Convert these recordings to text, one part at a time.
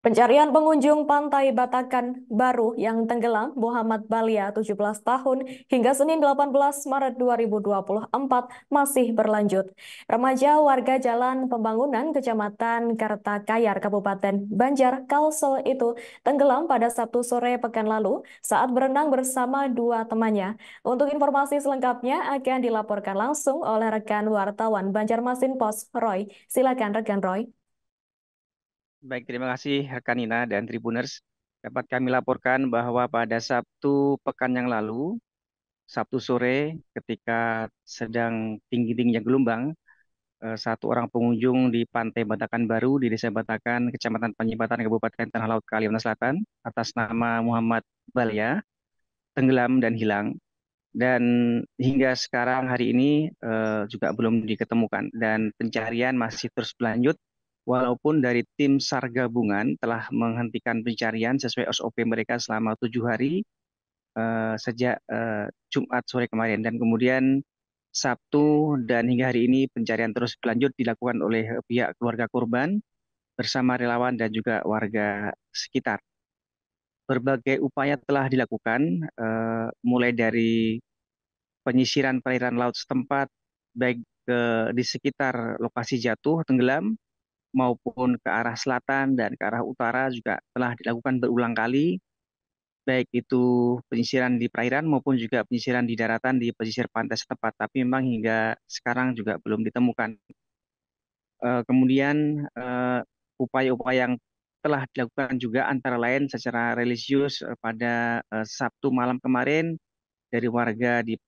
Pencarian pengunjung Pantai Batakan Baru yang tenggelam Muhammad Balia 17 tahun hingga Senin 18 Maret 2024 masih berlanjut. Remaja warga Jalan Pembangunan Kecamatan Kartakayar Kabupaten Banjar Kalsel itu tenggelam pada Sabtu sore pekan lalu saat berenang bersama dua temannya. Untuk informasi selengkapnya akan dilaporkan langsung oleh rekan wartawan Banjarmasin Pos Roy. Silakan rekan Roy. Baik, terima kasih rekan Nina dan Tribuners. Dapat kami laporkan bahwa pada Sabtu pekan yang lalu, Sabtu sore, ketika sedang tinggi-tingginya gelombang, satu orang pengunjung di Pantai Batakan Baru di Desa Batakan, Kecamatan Panjibatan, Kabupaten Tanah Laut, Kalimantan Selatan, atas nama Muhammad Balia, tenggelam dan hilang. Dan hingga sekarang hari ini juga belum diketemukan dan pencarian masih terus berlanjut walaupun dari tim SAR gabungan telah menghentikan pencarian sesuai SOP mereka selama 7 hari sejak Jumat sore kemarin dan kemudian Sabtu dan hingga hari ini pencarian terus berlanjut dilakukan oleh pihak keluarga korban bersama relawan dan juga warga sekitar. Berbagai upaya telah dilakukan mulai dari penyisiran perairan laut setempat, baik di sekitar lokasi jatuh tenggelam maupun ke arah selatan dan ke arah utara juga telah dilakukan berulang kali, baik itu penyisiran di perairan maupun juga penyisiran di daratan di pesisir pantai setempat. Tapi memang hingga sekarang juga belum ditemukan. Kemudian upaya-upaya yang telah dilakukan juga antara lain secara religius pada Sabtu malam kemarin dari warga di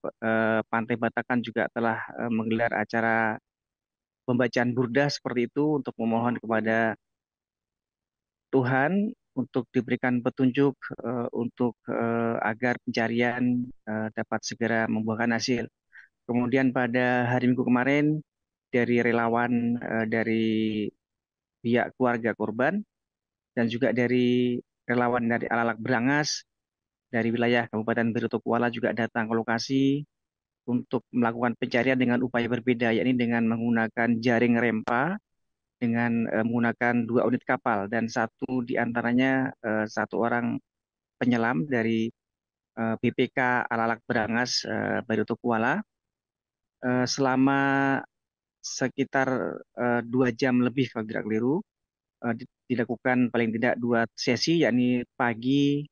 Pantai Batakan juga telah menggelar acara pembacaan burdah seperti itu untuk memohon kepada Tuhan untuk diberikan petunjuk untuk agar pencarian dapat segera membuahkan hasil. Kemudian pada hari Minggu kemarin dari relawan dari pihak keluarga korban dan juga dari relawan dari Alalak Berangas dari wilayah Kabupaten Berito Kuala juga datang ke lokasi untuk melakukan pencarian dengan upaya berbeda, yakni dengan menggunakan jaring rempa, dengan menggunakan 2 unit kapal, dan satu di antaranya satu orang penyelam dari BPK Alalak Berangas Barito Kuala selama sekitar 2 jam lebih kalau tidak keliru, dilakukan paling tidak 2 sesi, yakni pagi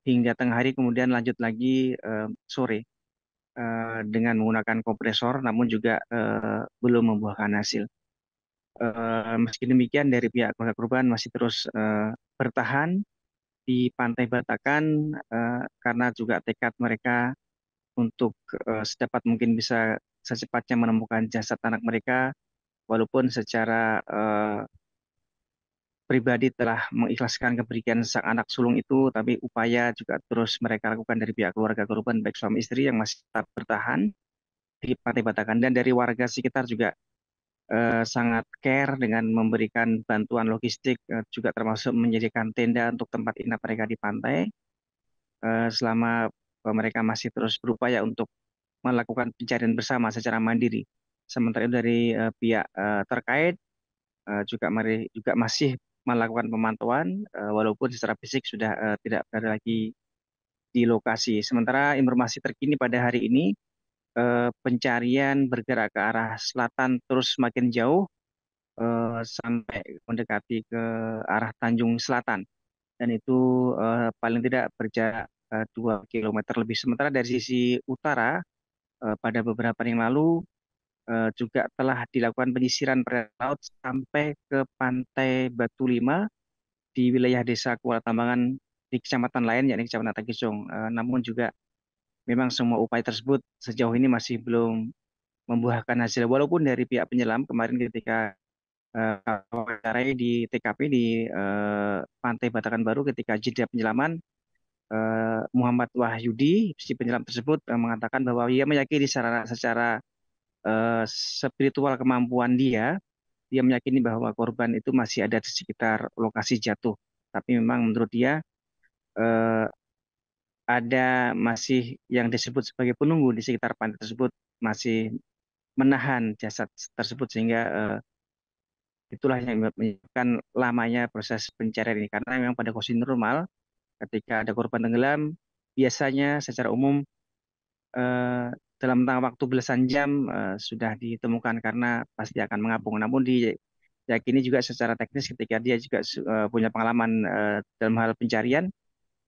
hingga tengah hari, kemudian lanjut lagi sore dengan menggunakan kompresor, namun juga belum membuahkan hasil. Meski demikian, dari pihak keluarga korban masih terus bertahan di Pantai Batakan karena juga tekad mereka untuk sedapat mungkin bisa secepatnya menemukan jasad anak mereka, walaupun secara pribadi telah mengikhlaskan kepergian sang anak sulung itu, tapi upaya juga terus mereka lakukan dari pihak keluarga korban, baik suami istri yang masih tetap bertahan di Pantai Batakan, dan dari warga sekitar juga sangat care dengan memberikan bantuan logistik, juga termasuk menyediakan tenda untuk tempat inap mereka di pantai selama mereka masih terus berupaya untuk melakukan pencarian bersama secara mandiri. Sementara itu dari pihak terkait juga masih melakukan pemantauan walaupun secara fisik sudah tidak berada lagi di lokasi. Sementara informasi terkini pada hari ini pencarian bergerak ke arah selatan terus semakin jauh sampai mendekati ke arah Tanjung Selatan, dan itu paling tidak berjarak 2 kilometer lebih. Sementara dari sisi utara pada beberapa hari yang lalu juga telah dilakukan penyisiran perairan laut sampai ke Pantai Batu Lima di wilayah Desa Kuala Tambangan di kecamatan lain, yakni Kecamatan Takisong. Namun juga memang semua upaya tersebut sejauh ini masih belum membuahkan hasil. Walaupun dari pihak penyelam kemarin ketika wawancarai di TKP di Pantai Batakan Baru, ketika jeda penyelaman, Muhammad Wahyudi, si penyelam tersebut mengatakan bahwa ia meyakini secara spiritual kemampuan dia meyakini bahwa korban itu masih ada di sekitar lokasi jatuh. Tapi memang menurut dia eh, ada masih yang disebut sebagai penunggu di sekitar pantai tersebut, masih menahan jasad tersebut sehingga Itulah yang menyebabkan lamanya proses pencarian ini. Karena memang pada kondisi normal, ketika ada korban tenggelam, biasanya secara umum eh, dalam rentang waktu belasan jam sudah ditemukan karena pasti akan mengapung. Namun diyakini juga secara teknis ketika dia juga punya pengalaman dalam hal pencarian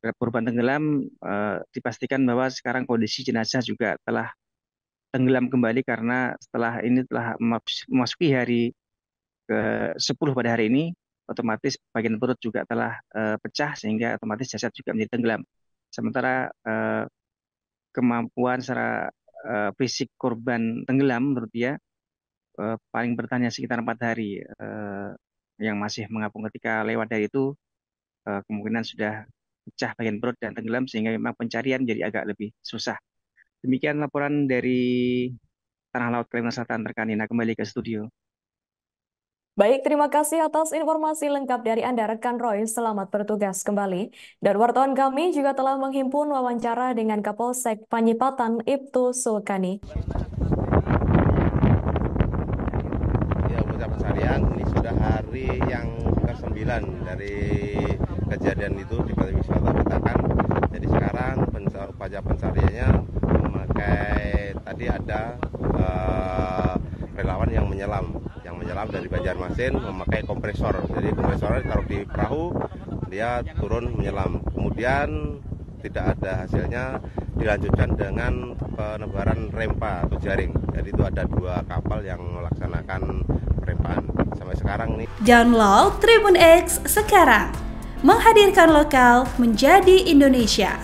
terhadap korban tenggelam, dipastikan bahwa sekarang kondisi jenazah juga telah tenggelam kembali karena setelah ini telah memasuki hari ke-10 pada hari ini, otomatis bagian perut juga telah pecah sehingga otomatis jasad juga menjadi tenggelam. Sementara kemampuan secara fisik korban tenggelam menurut dia paling bertahan sekitar 4 hari, yang masih mengapung. Ketika lewat dari itu kemungkinan sudah pecah bagian perut dan tenggelam sehingga memang pencarian jadi agak lebih susah. Demikian laporan dari Tanah Laut Kalimantan Selatan Rekanina, kembali ke studio. Baik, terima kasih atas informasi lengkap dari Anda, rekan Roy. Selamat bertugas kembali. Dan wartawan kami juga telah menghimpun wawancara dengan Kapolsek Panyipatan, Ibtu Sulkani. Ya, upaya pencarian ini sudah hari yang ke-9 dari kejadian itu di Pantai Wisata Batakan. Jadi sekarang upaya pencariannya memakai, tadi ada relawan yang menyelam dari Banjarmasin memakai kompresor. Jadi kompresornya ditaruh di perahu, dia turun menyelam. Kemudian tidak ada hasilnya, dilanjutkan dengan penebaran rempa atau jaring. Jadi itu ada 2 kapal yang melaksanakan perempaan. Sampai sekarang nih. Download Tribun X sekarang, menghadirkan lokal menjadi Indonesia.